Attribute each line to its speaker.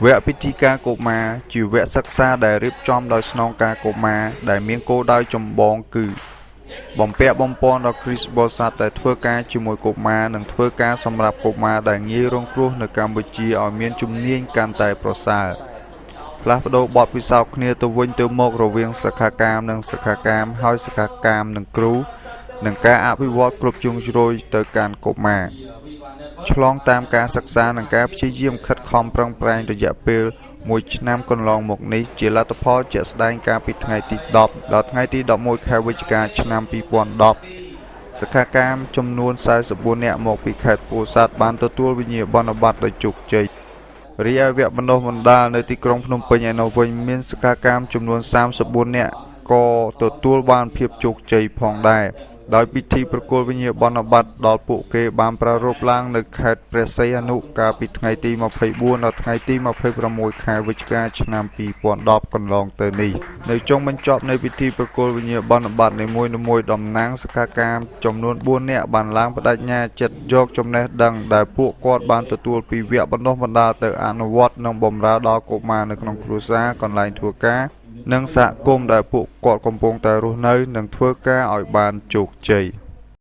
Speaker 1: វគ្គពិធីការកុមារជាវគ្គសិក្សាដែលរៀបចំដោយស្នងការកុមារដែលមានគោលដៅចម្បងគឺបំពាក់បំពន់ដល់គ្រីស្ទបរិស័ទដែលធ្វើការជាមួយកុមារនិងធ្វើការសម្រាប់កុមារដែលងាយរងគ្រោះនៅកម្ពុជាឲ្យមានជំនាញកាន់តែប្រសើរផ្លាស់ប្ដូរបទពិសោធន៍គ្នាទៅវិញទៅមករវាងសិក្ខាកាមនិងសិក្ខាកាមហើយសិក្ខាកាមនិងគ្រូនិងការអភិវឌ្ឍគ្រប់ជ្រុងជ្រោយទៅកាន់កុមារឆ្លងតាមការសិក្សានិងការព្យាយាមខិតខំប្រឹងប្រែងរយៈពេល1ឆ្នាំកន្លងមកនេះជាលទ្ធផលជាក់ស្ដែងកាលពីថ្ងៃទី10ដល់ថ្ងៃទី11ខែវិច្ឆិកាឆ្នាំ2010សិក្ខាកាមចំនួន44នាក់មកពីខេត្តពោធិ៍សាត់បានទទួលវិញ្ញាបនបត្រដោយជោគជ័យរីឯវគ្គបណ្ដុះបណ្ដាលនៅទីក្រុងភ្នំពេញឯនោះវិញមានសិក្ខាកាមចំនួន34នាក់ក៏ទទួលបានភាពជោគជ័យផងដែរដោយពិធីប្រគល់វិញ្ញាបនបត្រដល់ពួកគេបានប្រារព្ធឡើងនៅខេត្តព្រះសីហនុកាលពីថ្ងៃទី24ដល់ថ្ងៃទី26ខែវិច្ឆិកាឆ្នាំ2010កន្លងទៅនេះនៅចុងបញ្ចប់នៃពិធីប្រគល់វិញ្ញាបនបត្រនីមួយៗតំណាងសិក្ខាកាមចំនួន4នាក់បានឡើងបដិញ្ញាចិត្តយកចំណេះដឹងដែលពួកគាត់បានទទួលពីវគ្គបណ្ដុះបណ្ដាលទៅអនុវត្តនិងបម្រើដល់កុមារនៅក្នុងគ្រួសារកន្លែងធ្វើការនិងសហគមន៍ដែលពួកគាត់កំពុងតែរស់នៅនិងធ្វើការឲ្យបានជោគជ័យ។